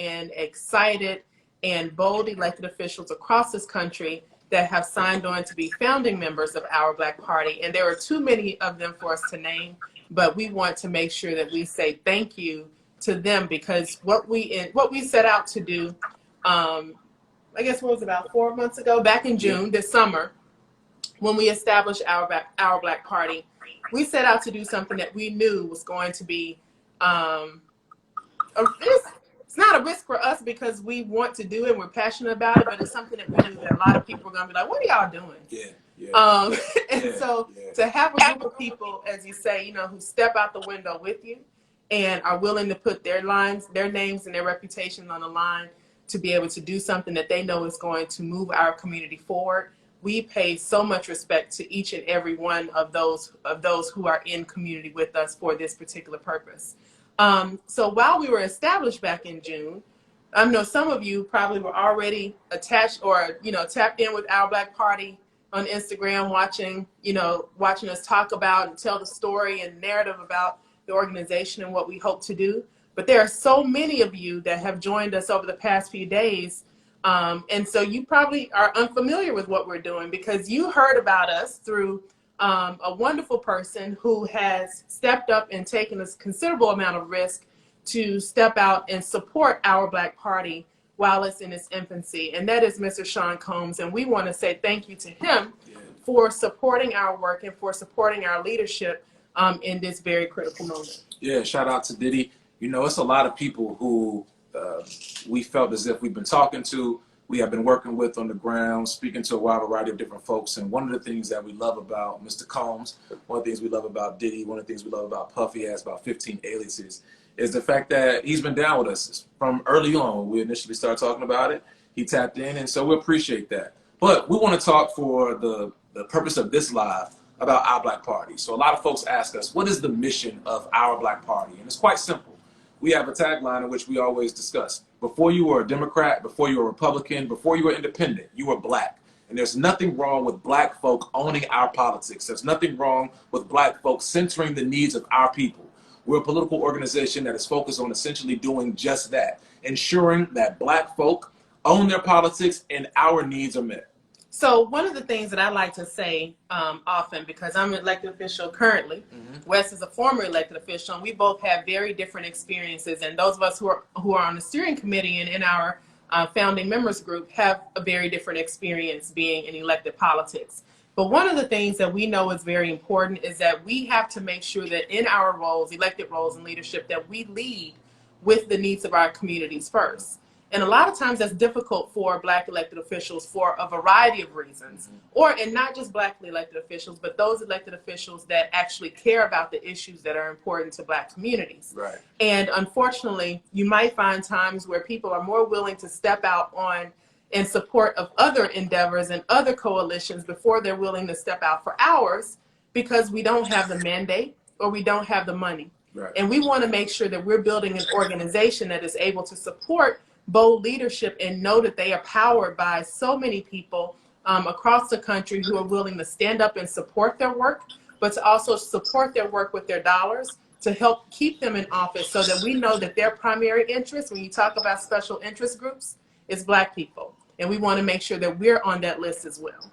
and excited and bold elected officials across this country that have signed on to be founding members of Our Black Party. And there are too many of them for us to name, but we want to make sure that we say thank you to them, because what we set out to do, I guess what was about 4 months ago, back in June, this summer, when we established Our Black Party, we set out to do something that we knew was going to be it's not a risk for us because we want to do it and we're passionate about it, but it's something that we knew that a lot of people are going to be like, what are y'all doing? To have a group of people, as you say, who step out the window with you and are willing to put their names and their reputation on the line to be able to do something that they know is going to move our community forward. We pay so much respect to each and every one of those who are in community with us for this particular purpose. So while we were established back in June, I know some of you probably were already attached or, tapped in with Our Black Party on Instagram, watching us talk about and tell the story and narrative about the organization and what we hope to do. But there are so many of you that have joined us over the past few days. And so you probably are unfamiliar with what we're doing because you heard about us through a wonderful person who has stepped up and taken a considerable amount of risk to step out and support Our Black Party while it's in its infancy. And that is Mr. Sean Combs. And we want to say thank you to him for supporting our work and for supporting our leadership in this very critical moment. Yeah, shout out to Diddy. It's a lot of people who we felt as if we've been talking to, we have been working with on the ground, speaking to a wide variety of different folks. And one of the things that we love about Mr. Combs, one of the things we love about Diddy, one of the things we love about Puffy, has about 15 aliases, is the fact that he's been down with us from early on. We initially started talking about it. He tapped in, and so we appreciate that. But we want to talk for the purpose of this live about Our Black Party. So a lot of folks ask us, what is the mission of Our Black Party? And it's quite simple. We have a tagline in which we always discuss. Before you were a Democrat, before you were a Republican, before you were independent, you were black. And there's nothing wrong with black folk owning our politics. There's nothing wrong with black folks centering the needs of our people. We're a political organization that is focused on essentially doing just that, ensuring that black folk own their politics and our needs are met. So one of the things that I like to say often, because I'm an elected official currently, Wes is a former elected official, and we both have very different experiences. And those of us who are on the steering committee and in our founding members group have a very different experience being in elected politics. But one of the things that we know is very important is that we have to make sure that in our roles, elected roles in leadership, that we lead with the needs of our communities first. And a lot of times that's difficult for Black elected officials for a variety of reasons, and not just Black elected officials, but those elected officials that actually care about the issues that are important to Black communities. Right. And unfortunately, you might find times where people are more willing to step out on in support of other endeavors and other coalitions before they're willing to step out for ours because we don't have the mandate or we don't have the money. Right. And we want to make sure that we're building an organization that is able to support bold leadership and know that they are powered by so many people across the country who are willing to stand up and support their work, but to also support their work with their dollars to help keep them in office so that we know that their primary interest, when you talk about special interest groups, is Black people. And we want to make sure that we're on that list as well.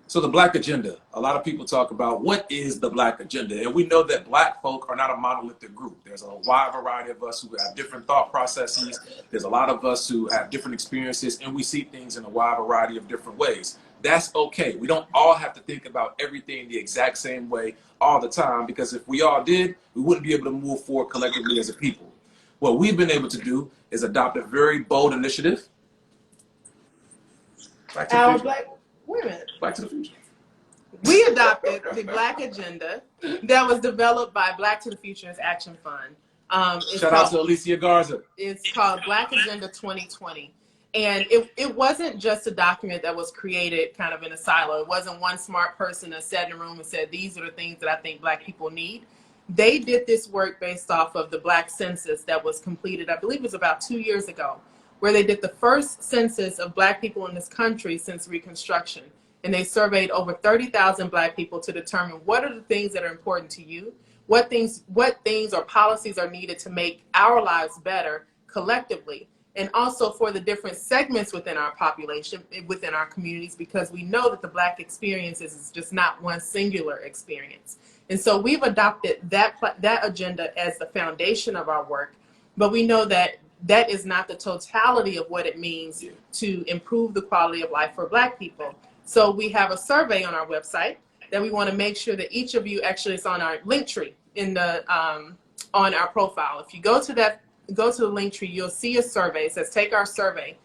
So the Black agenda, a lot of people talk about what is the Black agenda. And we know that Black folk are not a monolithic group. There's a wide variety of us who have different thought processes. There's a lot of us who have different experiences, and we see things in a wide variety of different ways. That's okay. We don't all have to think about everything the exact same way all the time, because if we all did, we wouldn't be able to move forward collectively as a people. What we've been able to do is adopt a very bold initiative. Wait a minute. Back to the future. We adopted the Black agenda that was developed by Black to the Future's Action Fund. Shout out to Alicia Garza. It's called Black Agenda 2020. And it wasn't just a document that was created kind of in a silo. It wasn't one smart person that sat in a room and said, these are the things that I think Black people need. They did this work based off of the Black census that was completed, I believe it was about 2 years ago, where they did the first census of Black people in this country since Reconstruction. And they surveyed over 30,000 Black people to determine what are the things that are important to you, what things or policies are needed to make our lives better collectively, and also for the different segments within our population, within our communities, because we know that the Black experience is just not one singular experience. And so we've adopted that agenda as the foundation of our work, but we know that that is not the totality of what it means to improve the quality of life for Black people. So we have a survey on our website that we want to make sure that each of you, actually it's on our link tree in the on our profile. If you go to the link tree, you'll see a survey. It says take our survey.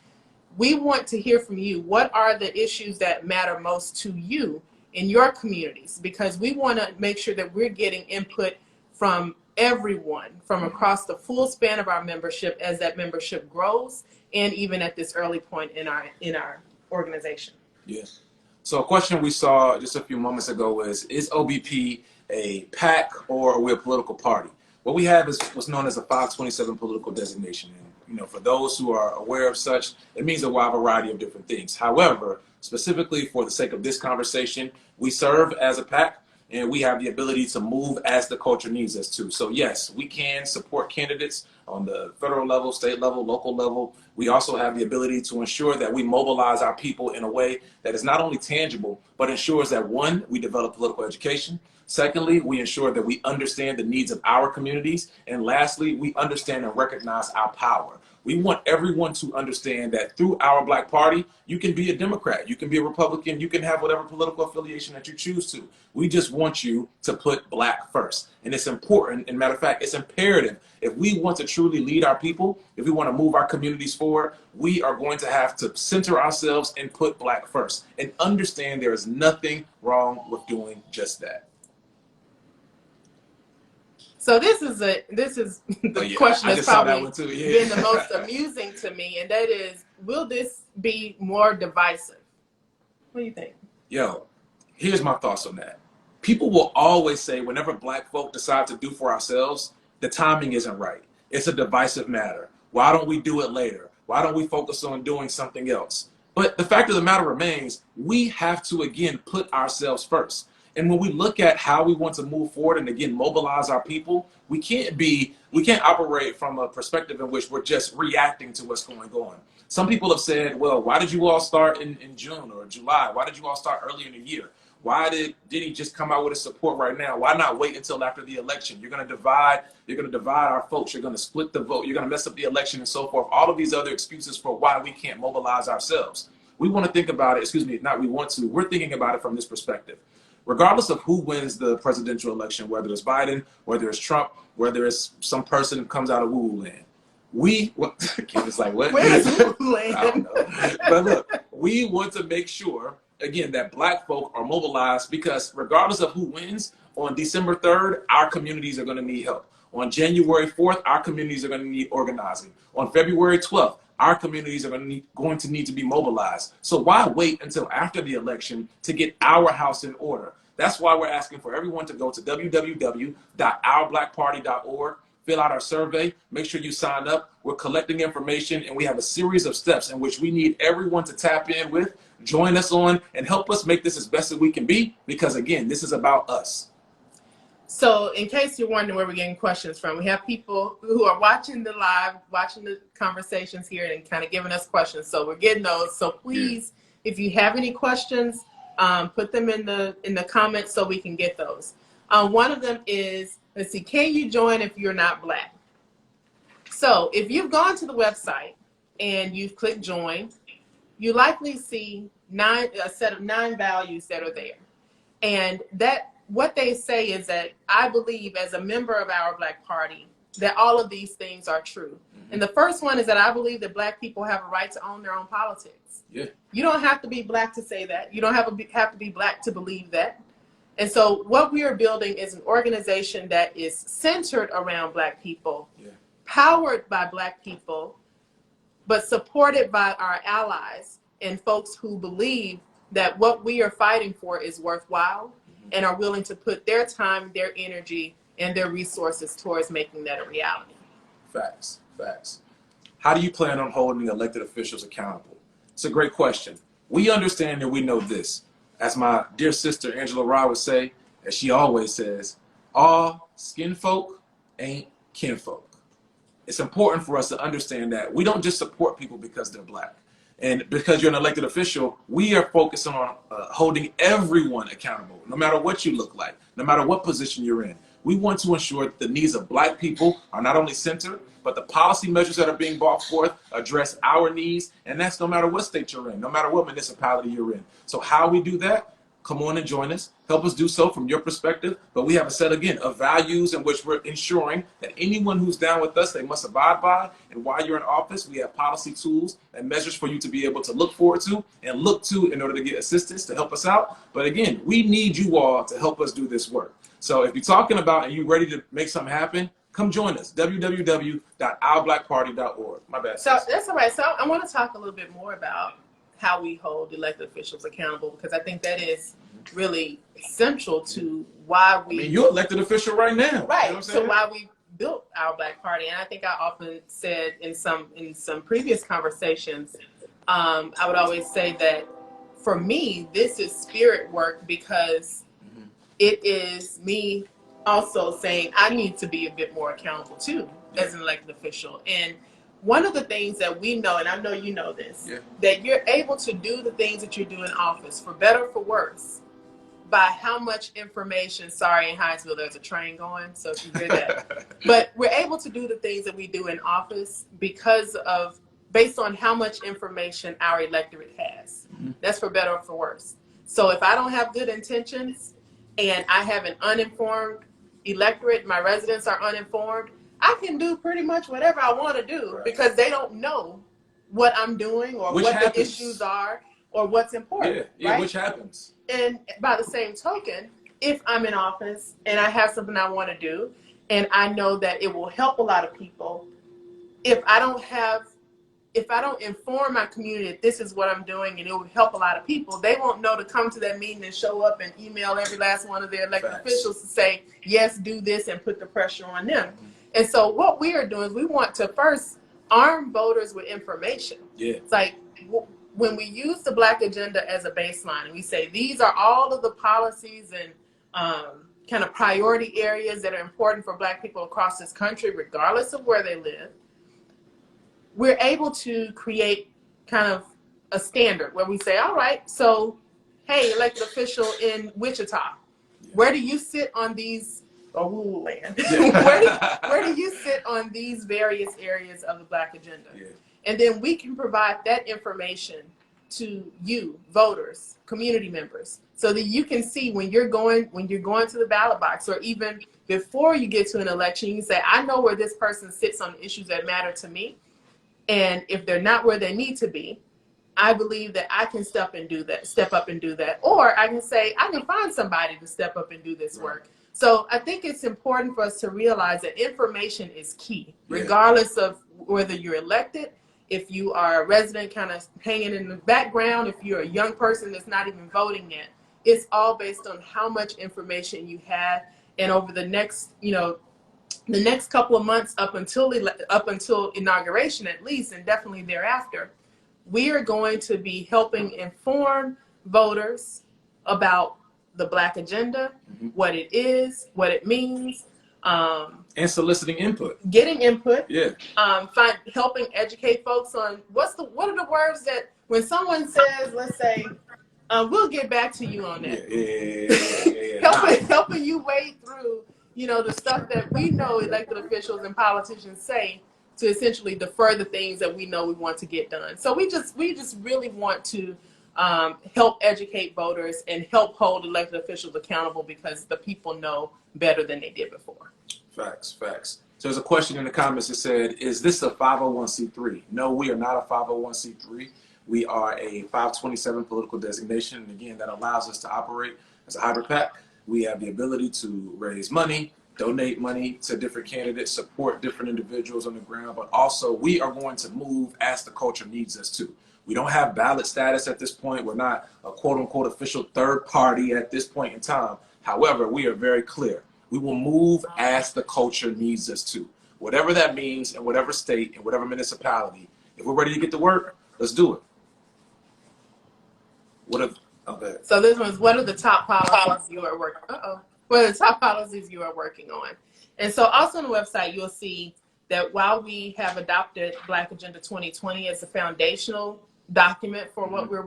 We want to hear from you. What are the issues that matter most to you in your communities? Because we want to make sure that we're getting input from everyone from across the full span of our membership as that membership grows, and even at this early point in our organization. Yes. So a question we saw just a few moments ago is OBP a PAC or are we a political party? What we have is what's known as a 527 political designation. And, for those who are aware of such, it means a wide variety of different things. However, specifically for the sake of this conversation, we serve as a PAC and we have the ability to move as the culture needs us to. So yes, we can support candidates on the federal level, state level, local level. We also have the ability to ensure that we mobilize our people in a way that is not only tangible, but ensures that, one, we develop political education. Secondly, we ensure that we understand the needs of our communities. And lastly, we understand and recognize our power. We want everyone to understand that through our Black Party, you can be a Democrat, you can be a Republican, you can have whatever political affiliation that you choose to. We just want you to put Black first. And it's important, and matter of fact, it's imperative. If we want to truly lead our people, if we want to move our communities forward, we are going to have to center ourselves and put Black first and understand there is nothing wrong with doing just that. So this is the question that's probably been the most amusing to me, and that is, will this be more divisive? What do you think? Yo, here's my thoughts on that. People will always say whenever Black folk decide to do for ourselves, the timing isn't right. It's a divisive matter. Why don't we do it later? Why don't we focus on doing something else? But the fact of the matter remains, we have to, again, put ourselves first. And when we look at how we want to move forward and, again, mobilize our people, we can't operate from a perspective in which we're just reacting to what's going on. Some people have said, well, why did you all start in June or July? Why did you all start early in the year? Why did he just come out with his support right now? Why not wait until after the election? You're going to divide our folks. You're going to split the vote. You're going to mess up the election and so forth. All of these other excuses for why we can't mobilize ourselves. We want to think about it, we're thinking about it from this perspective. Regardless of who wins the presidential election, whether it's Biden, whether it's Trump, whether it's some person who comes out of woo-woo land, it's like, what? Where is woo-woo land? I don't know. But look, we want to make sure, again, that Black folk are mobilized, because regardless of who wins, on December 3rd, our communities are going to need help. On January 4th, our communities are going to need organizing. On February 12th, our communities are going to need to be mobilized. So why wait until after the election to get our house in order? That's why we're asking for everyone to go to www.ourblackparty.org, fill out our survey, make sure you sign up. We're collecting information, and we have a series of steps in which we need everyone to tap in with, join us on, and help us make this as best as we can be, because, again, this is about us. So in case you're wondering where we're getting questions from, we have people who are watching the conversations here and kind of giving us questions. So we're getting those. So please, if you have any questions, put them in the comments so we can get those. One of them is, let's see, can you join if you're not Black? So if you've gone to the website and you've clicked join, you likely see a set of 9 values that are there. And what they say is that I believe, as a member of our Black Party, that all of these things are true. Mm-hmm. And the first one is that I believe that Black people have a right to own their own politics. Yeah. You don't have to be Black to say that. You don't have to be Black to believe that. And so what we are building is an organization that is centered around Black people, powered by Black people, but supported by our allies and folks who believe that what we are fighting for is worthwhile, and are willing to put their time, their energy, and their resources towards making that a reality. Facts. How do you plan on holding elected officials accountable? It's a great question. We understand and we know this. As my dear sister Angela Rye would say, as she always says, all Skin folk ain't kinfolk. It's important for us to understand that we don't just support people because they're black. And because you're an elected official, we are focused on holding everyone accountable, no matter what you look like, no matter what position you're in. We want to ensure that the needs of black people are not only centered, but the policy measures that are being brought forth address our needs, and that's no matter what state you're in, no matter what municipality you're in. So how we do that? Come on and join us. Help us do so from your perspective. But we have a set, again, of values in which we're ensuring that anyone who's down with us, they must abide by. And while you're in office, we have policy tools and measures for you to be able to look forward to and look to in order to get assistance to help us out. But again, we need you all to help us do this work. So if you're talking about and you're ready to make something happen, come join us. www.ourBlackParty.org. My bad. So that's all right. So I want to talk a little bit more about how we hold elected officials accountable, because I think that is really central to why we. I mean, you're elected official right now. Right. You know what I'm So saying? why we built Our Black Party, and I think I often said in some previous conversations, I would always say that for me, this is spirit work, because it is me also saying I need to be a bit more accountable too as an elected official. And one of the things that we know, and I know you know this, that you're able to do the things that you do in office, for better or for worse, by how much information. Sorry, in Hinesville there's a train going, so if you hear that. But we're able to do the things that we do in office based on how much information our electorate has. That's for better or for worse. So if I don't have good intentions and I have an uninformed electorate, my residents are uninformed, I can do pretty much whatever I want to do, because they don't know what I'm doing or the issues are or what's important. Yeah, right? Which happens. And by the same token, if I'm in office and I have something I want to do and I know that it will help a lot of people, if I don't inform my community that this is what I'm doing and it will help a lot of people, they won't know to come to that meeting and show up and email every last one of their elected officials to say, yes, do this, and put the pressure on them. And so what we are doing is we want to first arm voters with information. It's like when we use the Black agenda as a baseline and we say these are all of the policies and kind of priority areas that are important for Black people across this country, regardless of where they live, we're able to create kind of a standard where we say, all right, so, hey, elected official in Wichita, where do you sit on these, or Wool Land, where do you sit on these various areas of the Black agenda? And then we can provide that information to you, voters, community members, so that you can see when you're going to the ballot box, or even before you get to an election, you can say, I know where this person sits on issues that matter to me. And if they're not where they need to be, I believe that I can step up and do that. Or I can say, I can find somebody to step up and do this work. So I think it's important for us to realize that information is key, regardless of whether you're elected, if you are a resident kind of hanging in the background, if you're a young person that's not even voting yet. It's all based on how much information you have. And over the next, the next couple of months up until inauguration at least, and definitely thereafter, we are going to be helping inform voters about the Black agenda, what it is, what it means, and soliciting input, getting input, helping educate folks on what are the words that when someone says, let's say, we'll get back to you on that. Helping you wade through the stuff that we know elected officials and politicians say to essentially defer the things that we know we want to get done. So we just really want to help educate voters and help hold elected officials accountable, because the people know better than they did before. Facts. So there's a question in the comments that said, is this a 501c3? No, we are not a 501c3. We are a 527 political designation. And again, that allows us to operate as a hybrid PAC. We have the ability to raise money, donate money to different candidates, support different individuals on the ground, but also we are going to move as the culture needs us to. We don't have ballot status at this point. We're not a quote unquote official third party at this point in time. However, we are very clear. We will move as the culture needs us to. Whatever that means in whatever state, in whatever municipality, if we're ready to get to work, let's do it. So this one's, what are the top policies you are working? What are the top policies you are working on? And so also on the website, you'll see that while we have adopted Black Agenda 2020 as a foundational document for what we're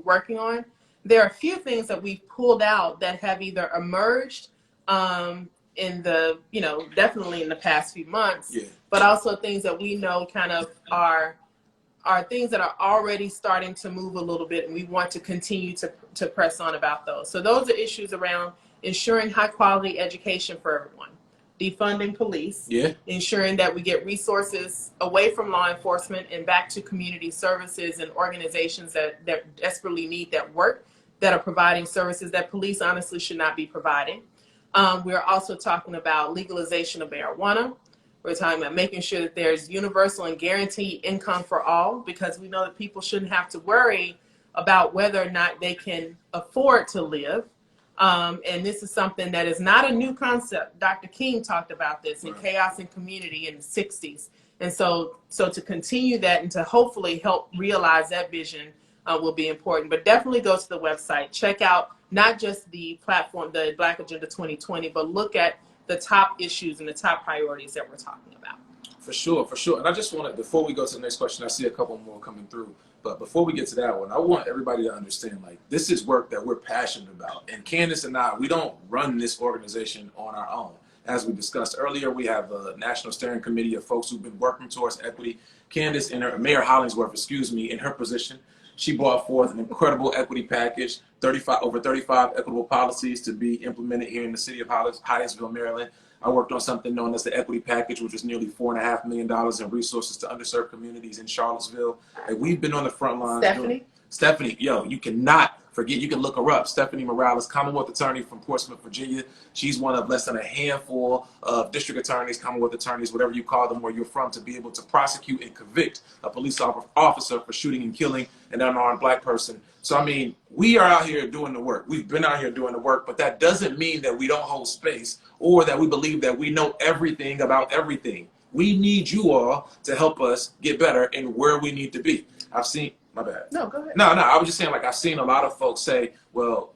working on, there are a few things that we've pulled out that have either emerged in the, definitely in the past few months, but also things that we know kind of are things that are already starting to move a little bit, and we want to continue to press on about those. So those are issues around ensuring high quality education for everyone, defunding police, ensuring that we get resources away from law enforcement and back to community services and organizations that desperately need that work, that are providing services that police honestly should not be providing. We're also talking about legalization of marijuana. We're talking about making sure that there's universal and guaranteed income for all, because we know that people shouldn't have to worry about whether or not they can afford to live. And this is something that is not a new concept. Dr. King talked about this in Chaos and Community in the 60s. And so to continue that and to hopefully help realize that vision will be important. But definitely go to the website, check out not just the platform, the Black Agenda 2020, but look at the top issues and the top priorities that we're talking about. For sure. And I just want to, before we go to the next question, I see a couple more coming through. But before we get to that one, I want everybody to understand, like, this is work that we're passionate about. And Candace and I, we don't run this organization on our own. As we discussed earlier, we have a national steering committee of folks who've been working towards equity. Candace and Mayor Hollingsworth, in her position, she brought forth an incredible equity package, over 35 equitable policies to be implemented here in the city of Hyattsville, Maryland. I worked on something known as the equity package, which was nearly $4.5 million in resources to underserved communities in Charlottesville. And we've been on the front lines. Stephanie, you cannot forget, you can look her up. Stephanie Morales, Commonwealth attorney from Portsmouth, Virginia. She's one of less than a handful of district attorneys, Commonwealth attorneys, whatever you call them, where you're from, to be able to prosecute and convict a police officer for shooting and killing an unarmed Black person. So, I mean, we are out here doing the work. We've been out here doing the work, but that doesn't mean that we don't hold space or that we believe that we know everything about everything. We need you all to help us get better in where we need to be. My bad. No, go ahead. No, I was just saying, like, I've seen a lot of folks say, well,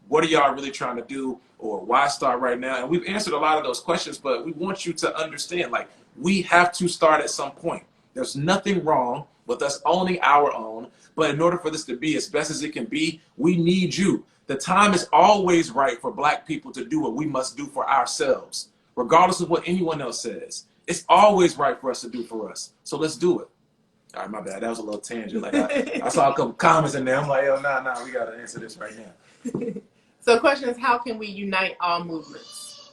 what are y'all really trying to do, or why start right now? And we've answered a lot of those questions, but we want you to understand, like, we have to start at some point. There's nothing wrong with us owning our own, but in order for this to be as best as it can be, we need you. The time is always right for Black people to do what we must do for ourselves, regardless of what anyone else says. It's always right for us to do for us. So let's do it. All right, my bad. That was a little tangent. Like I saw a couple comments in there. I'm like, nah, we got to answer this right now. So the question is, how can we unite all movements?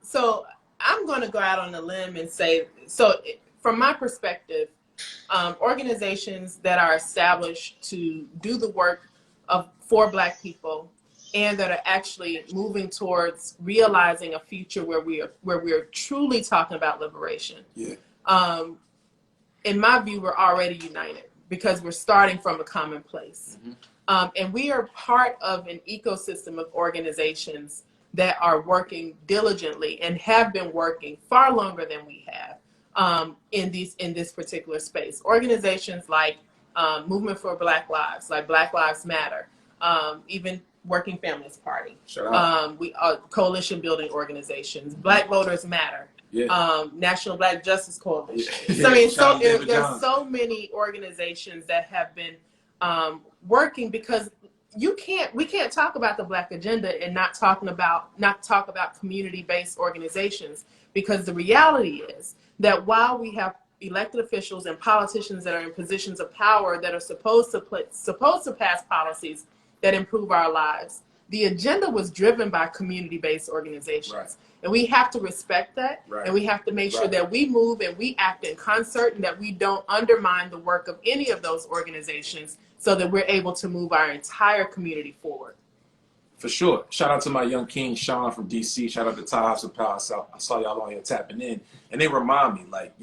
So I'm going to go out on a limb and say, from my perspective, organizations that are established to do the work for Black people and that are actually moving towards realizing a future where we are truly talking about liberation. In my view, we're already united because we're starting from a common place. And we are part of an ecosystem of organizations that are working diligently and have been working far longer than we have in this particular space. Organizations like Movement for Black Lives, like Black Lives Matter, even Working Families Party, coalition building organizations, Black Voters Matter. National Black Justice Coalition. There's so many organizations that have been working, because we can't talk about the Black agenda and not talk about community-based organizations, because the reality is that while we have elected officials and politicians that are in positions of power that are supposed to pass policies that improve our lives, the agenda was driven by community-based organizations. And we have to respect that, and we have to make sure that we move and we act in concert, and that we don't undermine the work of any of those organizations, so that we're able to move our entire community forward. For sure. Shout out to my young king, Sean from DC. Shout out to Ty House of Power. I saw y'all on here tapping in. And they remind me, like,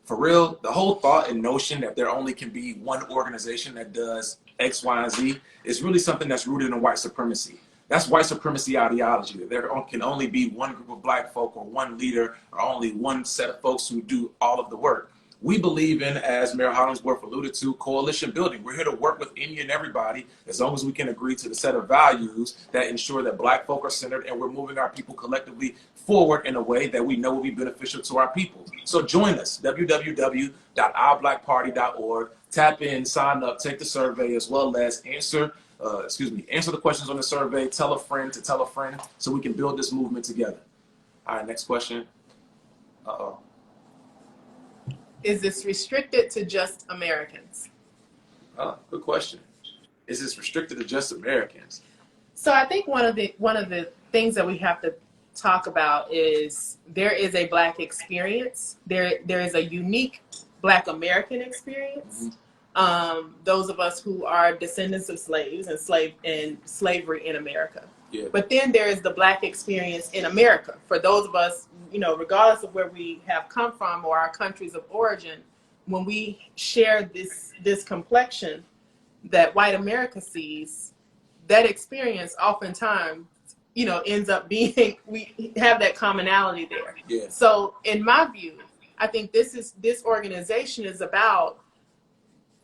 for real, the whole thought and notion that there only can be one organization that does X, Y, and Z is really something that's rooted in white supremacy. That's white supremacy ideology, that there can only be one group of Black folk or one leader or only one set of folks who do all of the work. We believe in, as Mayor Hollingsworth alluded to, coalition building. We're here to work with any and everybody as long as we can agree to the set of values that ensure that Black folk are centered and we're moving our people collectively forward in a way that we know will be beneficial to our people. So join us, www.ourblackparty.org. Tap in, sign up, take the survey, as well as answer the questions on the survey, tell a friend to tell a friend so we can build this movement together. All right, next question. Uh-oh. Is this restricted to just Americans? Oh, good question. Is this restricted to just Americans? So I think one of the things that we have to talk about is there is a Black experience. There is a unique Black American experience. Those of us who are descendants of slaves and slavery in America. Yeah. But then there is the Black experience in America. For those of us, regardless of where we have come from or our countries of origin, when we share this complexion that white America sees, that experience oftentimes, ends up being, we have that commonality there. Yeah. So in my view, I think this organization is about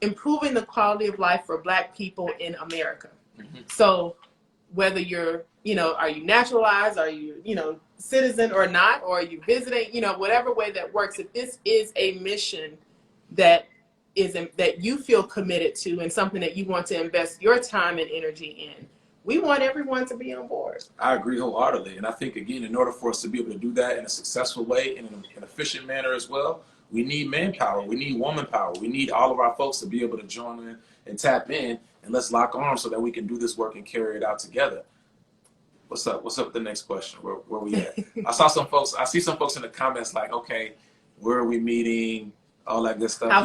improving the quality of life for Black people in America. So whether you're, are you naturalized, are you, citizen or not, or are you visiting, whatever way that works, if this is a mission that you feel committed to and something that you want to invest your time and energy in, we want everyone to be on board. I agree wholeheartedly. And I think, again, in order for us to be able to do that in a successful way, in an efficient manner as well, we need manpower. We need woman power. We need all of our folks to be able to join in and tap in, and let's lock arms so that we can do this work and carry it out together. What's up? What's up with the next question? Where we at? I see some folks in the comments like, okay, where are we meeting? All that good stuff. How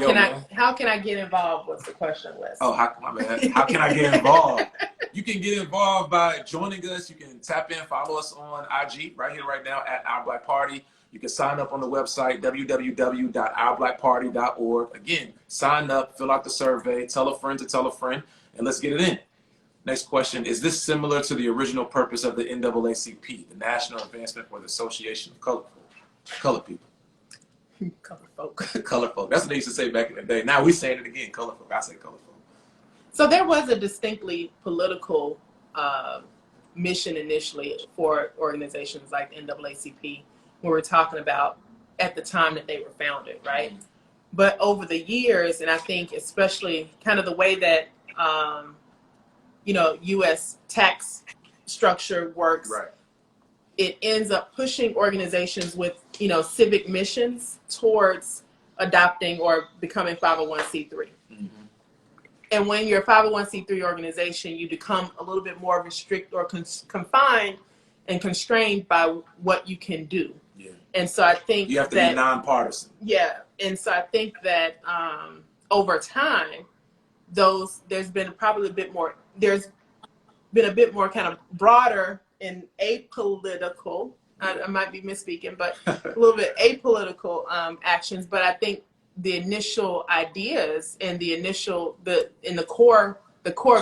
can I get involved? What's the question, Wes? Oh, my bad. How can I get involved? You can get involved by joining us. You can tap in, follow us on IG right here, right now at Our Black Party. You can sign up on the website, www.ourblackparty.org. Again, sign up, fill out the survey, tell a friend to tell a friend, and let's get it in. Next question, is this similar to the original purpose of the NAACP, the National Advancement for the Association of Colored People? Color folk. Color folk. That's what they used to say back in the day. Now we're saying it again, color folk. I say color folk. So there was a distinctly political mission initially for organizations like NAACP when we're talking about at the time that they were founded, right? Mm-hmm. But over the years, and I think especially kind of the way that, U.S. tax structure works, right, it ends up pushing organizations with, civic missions towards adopting or becoming 501c3. Mm-hmm. And when you're a 501c3 organization, you become a little bit more restricted or confined and constrained by what you can do. Yeah. And so I think you have to be nonpartisan. Yeah. And so I think that over time, there's been a bit more kind of broader and apolitical, I might be misspeaking, but a little bit apolitical actions. But I think the initial ideas and the core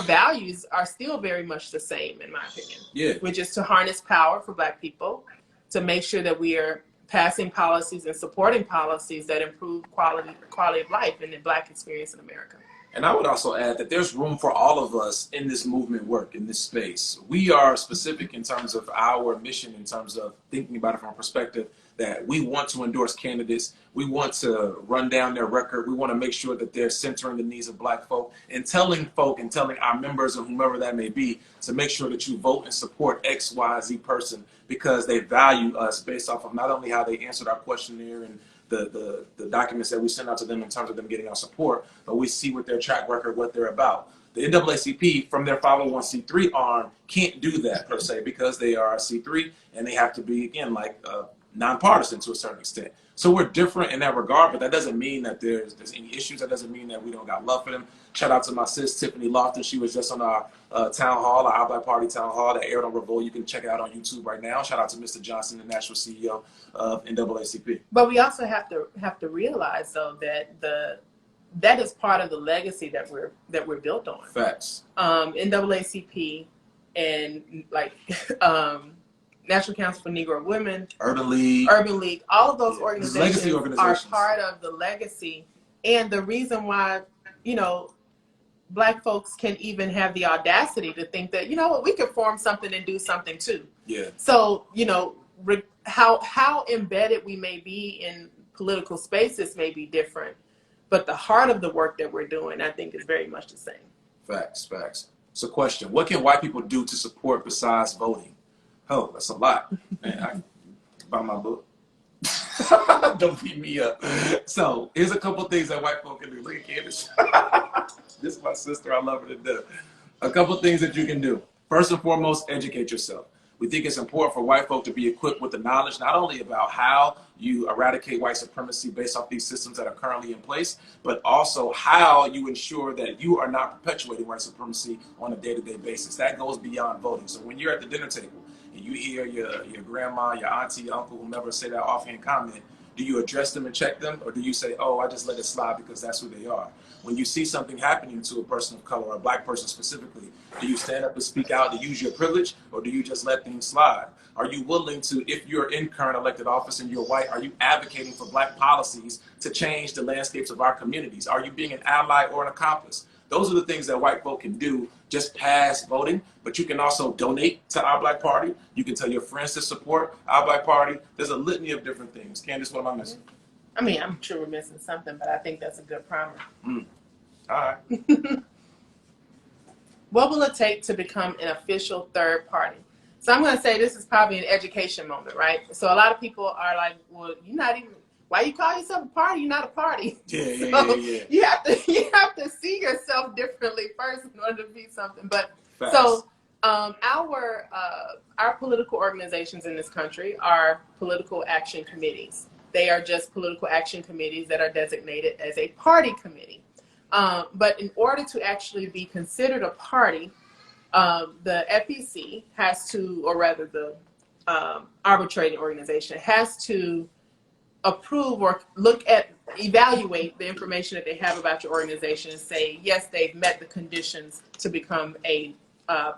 values are still very much the same, in my opinion. Yeah. Which is to harness power for Black people, to make sure that we are passing policies and supporting policies that improve quality of life and the Black experience in America. And I would also add that there's room for all of us in this movement work, in this space. We are specific in terms of our mission, in terms of thinking about it from a perspective that we want to endorse candidates. We want to run down their record. We want to make sure that they're centering the needs of Black folk and telling our members or whomever that may be to make sure that you vote and support X, Y, Z person because they value us based off of not only how they answered our questionnaire and the documents that we send out to them in terms of them getting our support, but we see with their track record what they're about. The NAACP, from their 501c3 arm, can't do that per se because they are a C3 and they have to be, again, nonpartisan to a certain extent. So we're different in that regard, but that doesn't mean that there's any issues. That doesn't mean that we don't got love for them. Shout out to my sis, Tiffany Lofton. She was just on our town hall, our Black Party town hall that aired on Revolt. You can check it out on YouTube right now. Shout out to Mr. Johnson, the national CEO of NAACP. But we also have to realize, though, that that is part of the legacy that we're built on. Facts. NAACP and National Council for Negro Women, Urban League. Urban League, all of those Yeah, organizations, legacy organizations are part of the legacy. And the reason why, you know, Black folks can even have the audacity to think that, you know what, we could form something and do something too. Yeah. So, you know, how embedded we may be in political spaces may be different, but the heart of the work that we're doing, I think, is very much the same. Facts, facts. So question, what can white people do to support besides voting? Oh, that's a lot. Man, I can buy my book. Don't beat me up. So here's a couple things that white folk can do. Look at Candace. This is my sister. I love her to death. A couple things that you can do. First and foremost, educate yourself. We think it's important for white folk to be equipped with the knowledge not only about how you eradicate white supremacy based off these systems that are currently in place, but also how you ensure that you are not perpetuating white supremacy on a day-to-day basis. That goes beyond voting. So when you're at the dinner table and you hear your grandma, your auntie, your uncle, whomever say that offhand comment, do you address them and check them, or do you say, oh, I just let it slide because that's who they are? When you see something happening to a person of color, or a black person specifically, do you stand up and speak out to use your privilege, or do you just let things slide? Are you willing to, if you're in current elected office and you're white, are you advocating for black policies to change the landscapes of our communities? Are you being an ally or an accomplice? Those are the things that white folk can do just past voting, but you can also donate to Our Black Party. You can tell your friends to support Our Black Party. There's a litany of different things. Candace, what am I missing? I mean, I'm sure we're missing something, but I think that's a good primer. All right. What will it take to become an official third party? So I'm going to say this is probably an education moment, right? So a lot of people are like, well, you're not even, why you call yourself a party? You're not a party. Yeah. You have to see yourself differently first in order to be something. But Facts. So our political organizations in this country are political action committees. They are just political action committees that are designated as a party committee. But in order to actually be considered a party, the FEC has to, or rather the arbitrating organization has to approve or evaluate the information that they have about your organization and say, yes, they've met the conditions to become a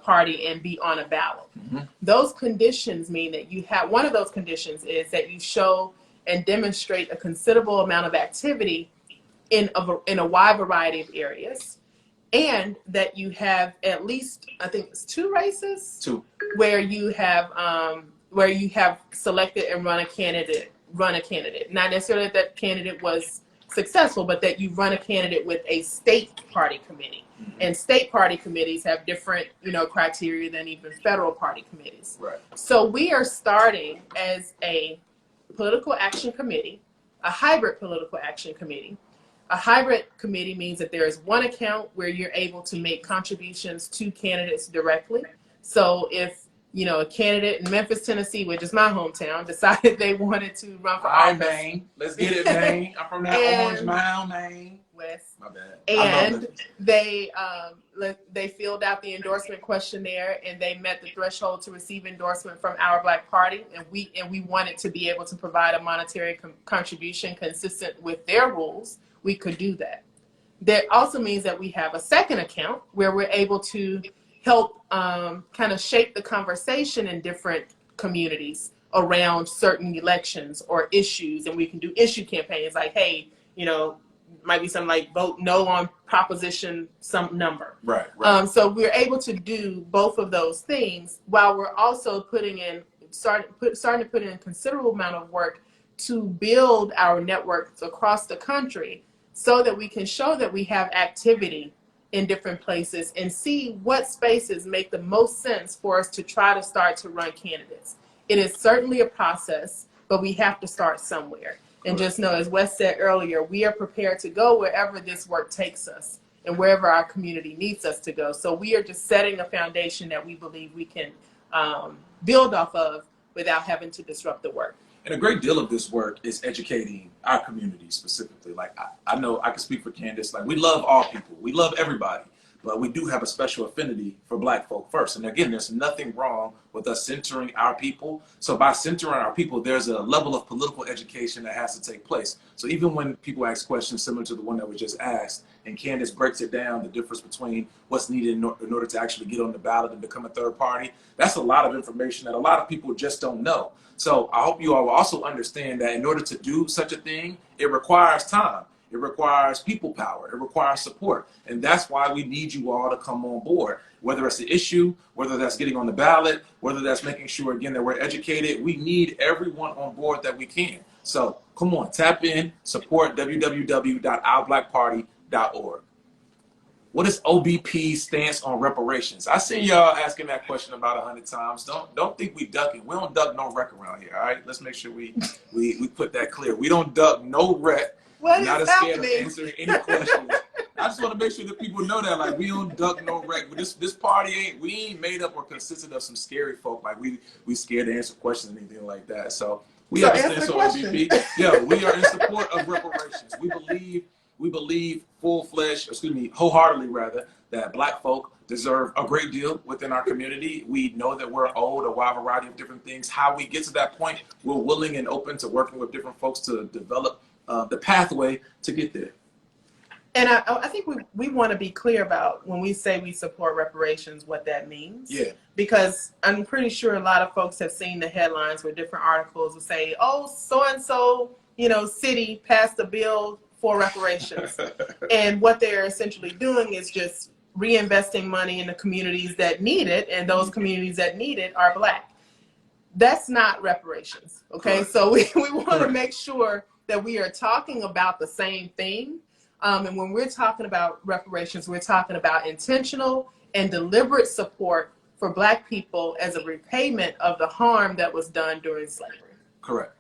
party and be on a ballot. Mm-hmm. Those conditions mean that you have, one of those conditions is that you show and demonstrate a considerable amount of activity in a wide variety of areas, and that you have at least, I think it's 2 races, where you have selected and run a candidate. Not necessarily that candidate was successful, but that you run a candidate with a state party committee. Mm-hmm. And state party committees have different, criteria than even federal party committees. Right. So we are starting as a political action committee, a hybrid political action committee. A hybrid committee means that there is one account where you're able to make contributions to candidates directly. So if a candidate in Memphis, Tennessee, which is my hometown, decided they wanted to run for office. Maine. Let's get it, Maine. I'm from that Orange Mound, Maine. West. My bad. And they filled out the endorsement questionnaire, and they met the threshold to receive endorsement from Our Black Party, and we wanted to be able to provide a monetary contribution consistent with their rules. We could do that. That also means that we have a second account where we're able to help kind of shape the conversation in different communities around certain elections or issues. And we can do issue campaigns like, hey, might be something like vote no on proposition some number. Right. So we're able to do both of those things while we're also starting to put in a considerable amount of work to build our networks across the country so that we can show that we have activity in different places and see what spaces make the most sense for us to try to start to run candidates. It is certainly a process, but we have to start somewhere. And just know, as Wes said earlier, we are prepared to go wherever this work takes us and wherever our community needs us to go. So we are just setting a foundation that we believe we can build off of without having to disrupt the work. And a great deal of this work is educating our community specifically. Like, I know I can speak for Candace. Like, we love all people. We love everybody. but we do have a special affinity for Black folk first. And again, there's nothing wrong with us centering our people. So by centering our people, there's a level of political education that has to take place. So even when people ask questions similar to the one that was just asked, and Candace breaks it down, the difference between what's needed in order to actually get on the ballot and become a third party, that's a lot of information that a lot of people just don't know. So I hope you all will also understand that in order to do such a thing, it requires time. It requires people power. It requires support. And that's why we need you all to come on board. Whether it's the issue, whether that's getting on the ballot, whether that's making sure, again, that we're educated, we need everyone on board that we can. So come on, tap in, support www.ourBlackParty.org. What is OBP's stance on reparations? I see y'all asking that question about 100 times. Don't think we ducking. We don't duck no wreck around here, all right? Let's make sure we put that clear. We don't duck no wreck. What Not is as scared happening? of answering any questions. I just want to make sure that people know that, like, we don't duck no wreck. But this party ain't made up or consisted of some scary folk. Like we scared to answer questions or anything like that. So we So have a answer stance the on question. OBP. Yeah, we are in support of reparations. We believe wholeheartedly rather, that Black folk deserve a great deal within our community. We know that we're owed a wide variety of different things. How we get to that point, we're willing and open to working with different folks to develop the pathway to get there. And I think we want to be clear about when we say we support reparations, what that means. Yeah. Because I'm pretty sure a lot of folks have seen the headlines where different articles will say, oh, so-and-so, city passed a bill for reparations. And what they're essentially doing is just reinvesting money in the communities that need it, and those communities that need it are Black. That's not reparations, okay? Correct. So we want to make sure that we are talking about the same thing. And when we're talking about reparations, we're talking about intentional and deliberate support for Black people as a repayment of the harm that was done during slavery. Correct.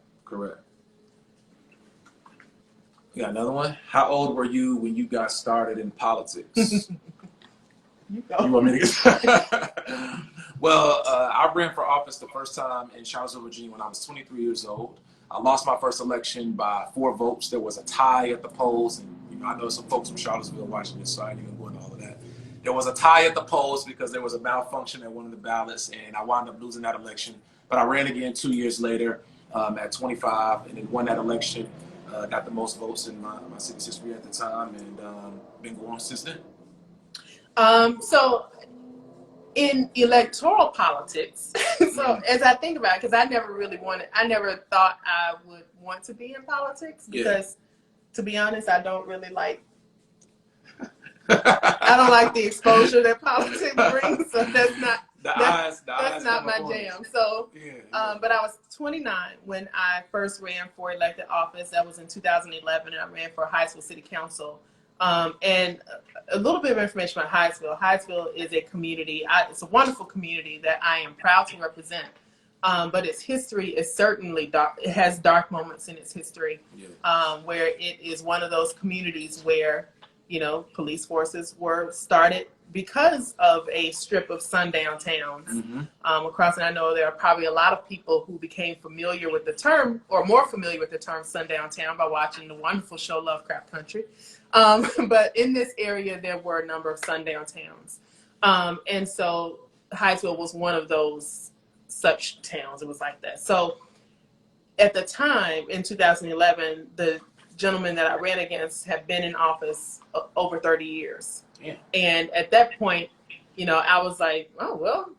You got another one? How old were you when you got started in politics? You You want me to get Well, I ran for office the first time in Charlottesville, Virginia when I was 23 years old. I lost my first election by 4 votes. There was a tie at the polls. And, I know some folks from Charlottesville watching this, so I ain't even going into all of that. There was a tie at the polls because there was a malfunction at one of the ballots, and I wound up losing that election. But I ran again 2 years later at 25 and then won that election. Got the most votes in my city's history at the time, and been going since then. So in electoral politics, so as I think about it, because I never thought I would want to be in politics because, to be honest, I don't really like, I don't like the exposure that politics brings. So that's not my jam. So, but I was 29 when I first ran for elected office. That was in 2011, and I ran for Hyattsville City Council. And a little bit of information about Hyattsville. Hyattsville is a community. It's a wonderful community that I am proud to represent. But its history is certainly dark. It has dark moments in its history, where it is one of those communities where, police forces were started because of a strip of sundown towns across. And I know there are probably a lot of people who became familiar with the term, or more familiar with the term sundown town, by watching the wonderful show Lovecraft Country. But in this area, there were a number of sundown towns. And so Hyattsville was one of those such towns. It was like that. So at the time, in 2011, the gentleman that I ran against had been in office over 30 years. Yeah. And at that point, I was like, oh, well,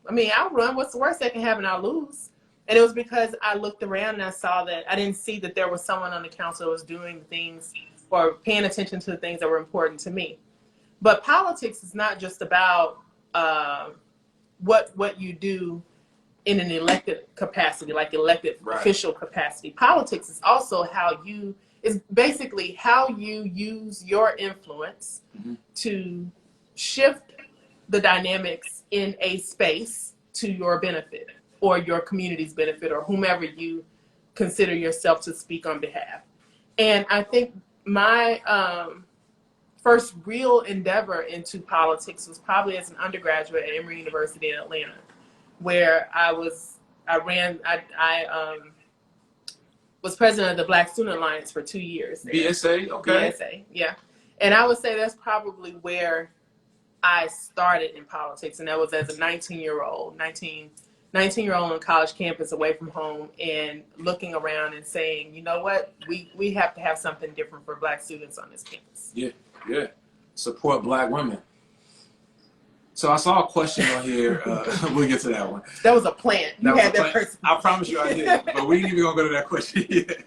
I'll run. What's the worst that can happen? I'll lose. And it was because I looked around and I saw that I didn't see that there was someone on the council that was doing things or paying attention to the things that were important to me. But politics is not just about what you do in an elected capacity, like elected official capacity. Politics is also basically how you use your influence to shift the dynamics in a space to your benefit or your community's benefit or whomever you consider yourself to speak on behalf. And I think my first real endeavor into politics was probably as an undergraduate at Emory University in Atlanta, where I was president of the Black Student Alliance for 2 years. BSA, okay. BSA, yeah. And I would say that's probably where I started in politics, and that was as a 19-year-old on a college campus away from home, and looking around and saying, you know what, we have to have something different for Black students on this campus. Yeah, yeah. Support Black women. So I saw a question on here. We'll get to that one. That was a plant. You had that person. I promise you I did, but we ain't even gonna go to that question yet.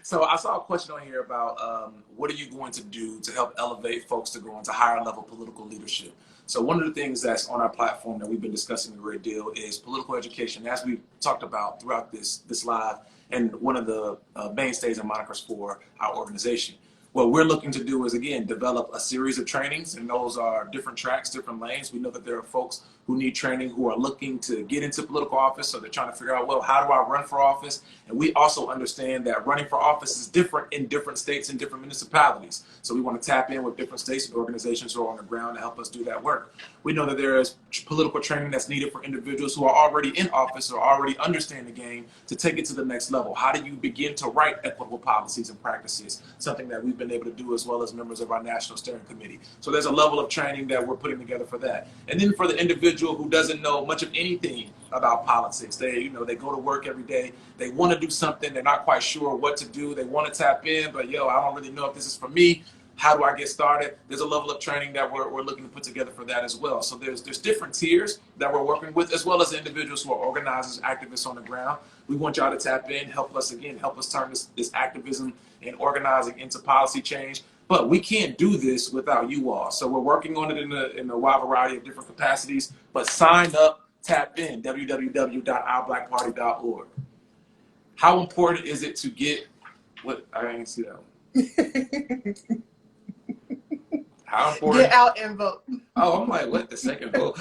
So I saw a question on here about what are you going to do to help elevate folks to go into higher level political leadership? So one of the things that's on our platform that we've been discussing a great deal is political education, as we've talked about throughout this live, and one of the mainstays and monikers for our organization. What we're looking to do is, again, develop a series of trainings, and those are different tracks, different lanes. We know that there are folks who need training who are looking to get into political office, so they're trying to figure out, well, how do I run for office? And we also understand that running for office is different in different states and different municipalities. So we want to tap in with different states and organizations who are on the ground to help us do that work. We know that there is political training that's needed for individuals who are already in office or already understand the game to take it to the next level. How do you begin to write equitable policies and practices? Something that we've been able to do as well as members of our National Steering Committee. So there's a level of training that we're putting together for that. And then for the individual who doesn't know much of anything about politics, they go to work every day, they want to do something, they're not quite sure what to do, they want to tap in, but I don't really know if this is for me. How do I get started? There's a level of training that we're looking to put together for that as well. So there's different tiers that we're working with, as well as individuals who are organizers, activists on the ground. We want y'all to tap in, help us turn this activism and organizing into policy change. But we can't do this without you all. So we're working on it in a wide variety of different capacities. But sign up, tap in, www.ourblackparty.org. How important is it to get what? I didn't see that one. How important? Get out and vote. Oh, I'm like, what? The second vote?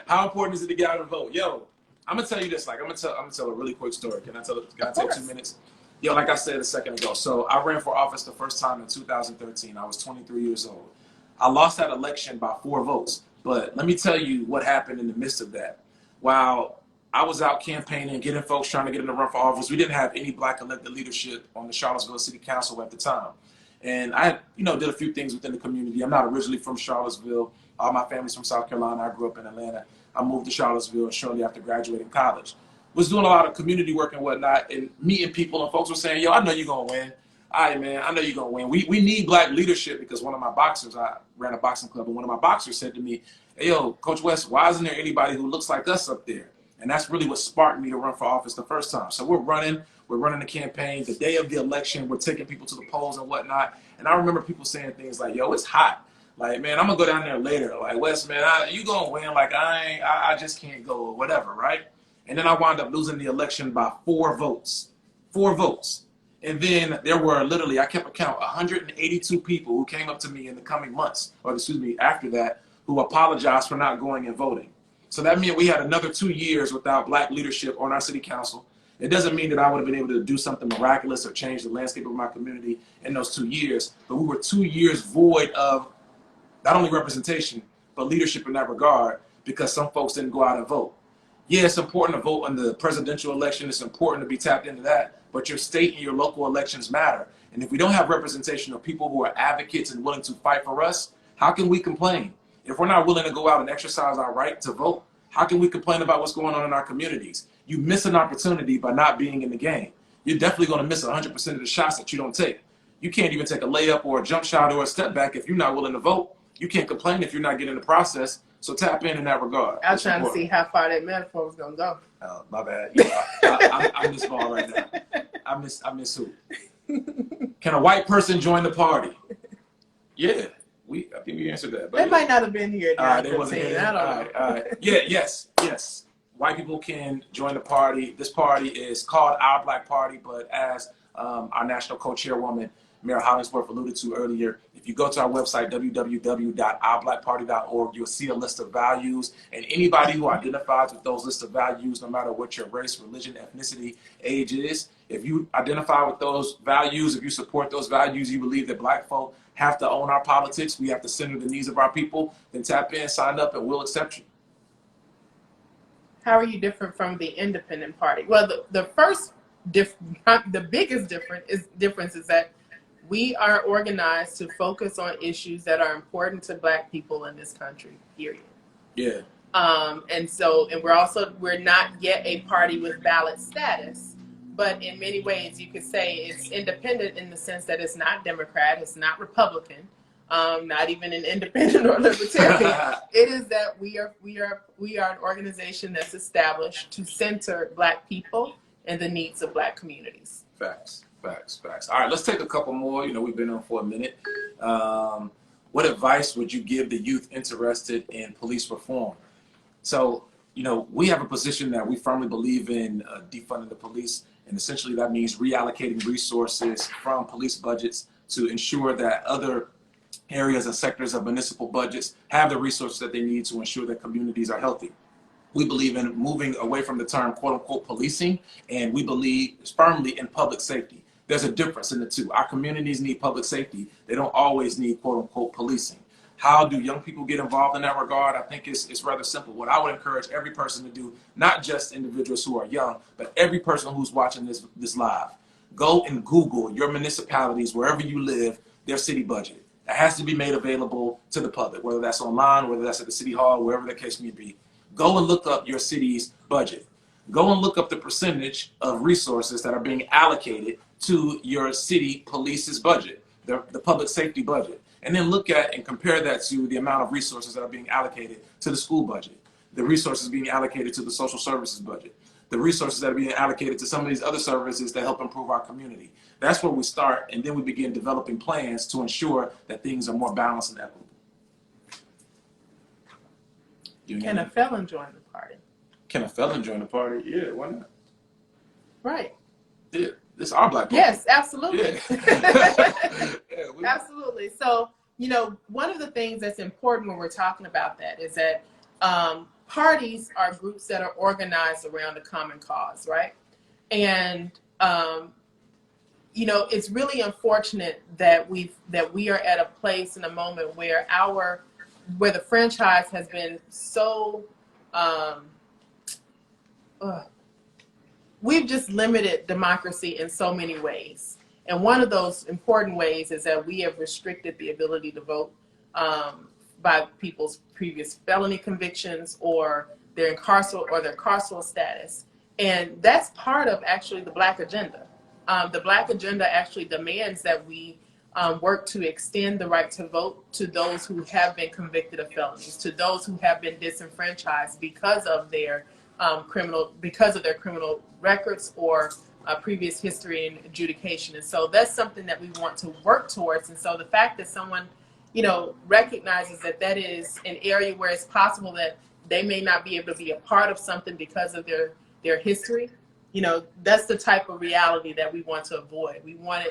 How important is it to get out and vote? Yo, I'm gonna tell you this. I'm gonna tell a really quick story. Can I take 2 minutes? Yo, like I said a second ago. So I ran for office the first time in 2013. I was 23 years old. I lost that election by 4 votes. But let me tell you what happened in the midst of that. While I was out campaigning, getting folks trying to get in the run for office, we didn't have any Black elected leadership on the Charlottesville City Council at the time. And I, did a few things within the community. I'm not originally from Charlottesville. All my family's from South Carolina. I grew up in Atlanta. I moved to Charlottesville shortly after graduating college. Was doing a lot of community work and whatnot, and meeting people, and folks were saying, yo, I know you're going to win. All right, man, I know you're going to win. We need Black leadership, because one of my boxers, I ran a boxing club, and one of my boxers said to me, hey, yo, Coach West, why isn't there anybody who looks like us up there? And that's really what sparked me to run for office the first time. So we're running the campaign. The day of the election, we're taking people to the polls and whatnot. And I remember people saying things like, yo, it's hot. Like, man, I'm going to go down there later. Like, Wes, man, you going to win. Like, I just can't go or whatever, right? And then I wound up losing the election by 4 votes. 4 votes. And then there were literally, I kept a count, 182 people who came up to me in the coming months, after that, who apologized for not going and voting. So that meant we had another 2 years without Black leadership on our city council. It doesn't mean that I would have been able to do something miraculous or change the landscape of my community in those 2 years, but we were 2 years void of not only representation, but leadership in that regard, because some folks didn't go out and vote. Yeah, it's important to vote in the presidential election. It's important to be tapped into that, but your state and your local elections matter. And if we don't have representation of people who are advocates and willing to fight for us, how can we complain? If we're not willing to go out and exercise our right to vote, how can we complain about what's going on in our communities? You miss an opportunity by not being in the game. You're definitely going to miss 100% of the shots that you don't take. You can't even take a layup or a jump shot or a step back if you're not willing to vote. You can't complain if you're not getting the process. So tap in that regard. I was trying to see how far that metaphor was going to go. Oh, my bad. I miss ball right now. I miss who? Can a white person join the party? Yeah. I think we answered that. They might not have been here. They wasn't here. I don't know. Yeah, yes. White people can join the party. This party is called Our Black Party, but as our national co-chairwoman, Mayor Hollingsworth, alluded to earlier, if you go to our website, www.ourblackparty.org, you'll see a list of values. And anybody who identifies with those lists of values, no matter what your race, religion, ethnicity, age is, if you identify with those values, if you support those values, you believe that Black folk have to own our politics, we have to center the needs of our people, then tap in, sign up, and we'll accept you. How are you different from the independent party? Well, the biggest difference is that we are organized to focus on issues that are important to Black people in this country, period. Yeah. And we're not yet a party with ballot status, but in many ways you could say it's independent in the sense that it's not Democrat, it's not Republican, not even an independent or libertarian. It is that we are an organization that's established to center Black people and the needs of Black communities. Facts. All right, let's take a couple more. You know, we've been on for a minute. What advice would you give the youth interested in police reform? So, you know, we have a position that we firmly believe in defunding the police, and essentially that means reallocating resources from police budgets to ensure that other areas and sectors of municipal budgets have the resources that they need to ensure that communities are healthy. We believe in moving away from the term quote unquote policing, and we believe firmly in public safety. There's a difference in the two. Our communities need public safety. They don't always need quote unquote policing. How do young people get involved in that regard? I think it's rather simple. What I would encourage every person to do, not just individuals who are young, but every person who's watching this live, go and Google your municipalities, wherever you live, their city budget. It has to be made available to the public, whether that's online, whether that's at the city hall, wherever the case may be. Go and look up your city's budget. Go and look up the percentage of resources that are being allocated to your city police's budget, the public safety budget. And then look at and compare that to the amount of resources that are being allocated to the school budget, the resources being allocated to the social services budget, the resources that are being allocated to some of these other services that help improve our community. That's where we start, and then we begin developing plans to ensure that things are more balanced and equitable. Can a felon join the party? Can a felon join the party? Yeah, why not? Right. Yeah, this is our Black party. Yes, absolutely. Yeah. Absolutely. So, you know, one of the things that's important when we're talking about that is that parties are groups that are organized around a common cause, right? And you know, it's really unfortunate that we are at a place in a moment where the franchise has been so we've just limited democracy in so many ways. And one of those important ways is that we have restricted the ability to vote by people's previous felony convictions or their carceral status. And that's part of actually the Black agenda. The Black agenda actually demands that we work to extend the right to vote to those who have been convicted of felonies, to those who have been disenfranchised because of their criminal records or previous history and adjudication. And so that's something that we want to work towards. And so the fact that someone, you know, recognizes that is an area where it's possible that they may not be able to be a part of something because of their history, you know, that's the type of reality that we want to avoid. We want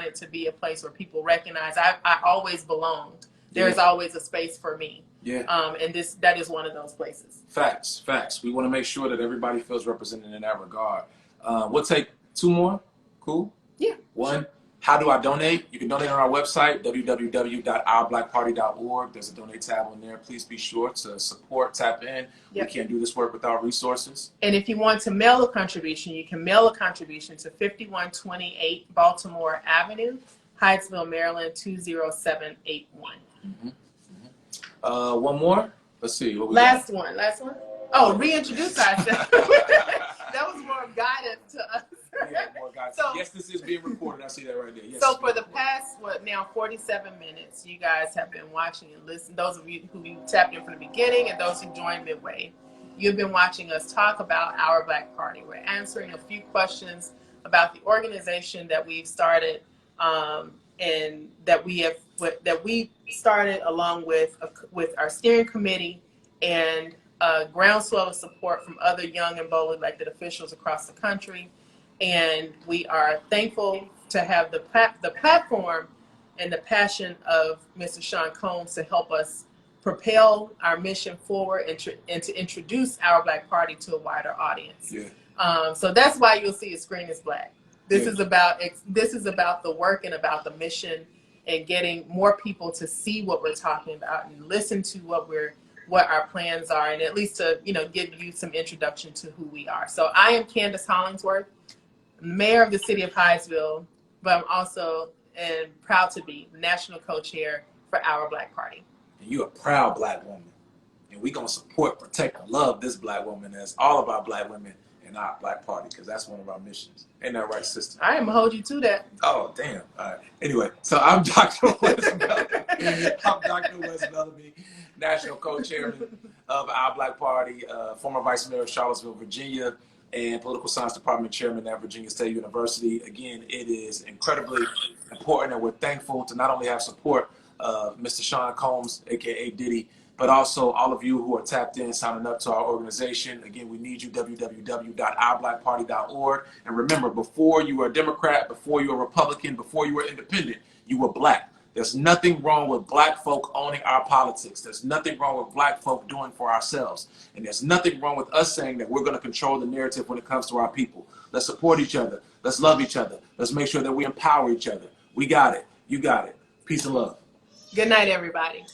it to be a place where people recognize I always belonged. There's always a space for me. Yeah. And that is one of those places. Facts. We want to make sure that everybody feels represented in that regard. We'll take two more. Cool? Yeah. One, how do I donate? You can donate on our website, www.ourblackparty.org. There's a donate tab on there. Please be sure to support, tap in. Yep. We can't do this work without resources. And if you want to mail a contribution, you can mail a contribution to 5128 Baltimore Avenue, Hyattsville, Maryland, 20781. One more. Let's see. What we Last one. Oh, reintroduce ourselves. That was more guidance to us. Yeah, more guys. So, yes, this is being recorded. I see that right there. Yes, so for the past, 47 minutes, you guys have been watching and listening. Those of you who tapped in from the beginning and those who joined midway, you've been watching us talk about Our Black Party. We're answering a few questions about the organization that we've started and that we started along with our steering committee and groundswell of support from other young and bold elected officials across the country. And we are thankful to have the platform and the passion of Mr. Sean Combs to help us propel our mission forward and to introduce Our Black Party to a wider audience. Yeah. So that's why you'll see a screen is black. This is about the work and about the mission and getting more people to see what we're talking about and listen to what our plans are, and at least to give you some introduction to who we are. So I am Candace Hollingsworth, mayor of the city of Hyattsville, but I'm also and proud to be national co-chair for Our Black Party. And you're a proud Black woman. And we're going to support, protect, and love this Black woman as all of our Black women in our Black Party, because that's one of our missions. Ain't that right, sister? I am going to hold you to that. Oh, damn. All right. Anyway, so I'm Dr. Wes Bellamy. I'm Dr. Wes Bellamy, National Co-Chairman of Our Black Party, former Vice Mayor of Charlottesville, Virginia, and Political Science Department Chairman at Virginia State University. Again, it is incredibly important, and we're thankful to not only have support of Mr. Sean Combs, a.k.a. Diddy, but also all of you who are tapped in, signing up to our organization. Again, we need you, www.ourblackparty.org. And remember, before you were a Democrat, before you were a Republican, before you were independent, you were Black. There's nothing wrong with Black folk owning our politics. There's nothing wrong with Black folk doing for ourselves. And there's nothing wrong with us saying that we're going to control the narrative when it comes to our people. Let's support each other. Let's love each other. Let's make sure that we empower each other. We got it. You got it. Peace and love. Good night, everybody.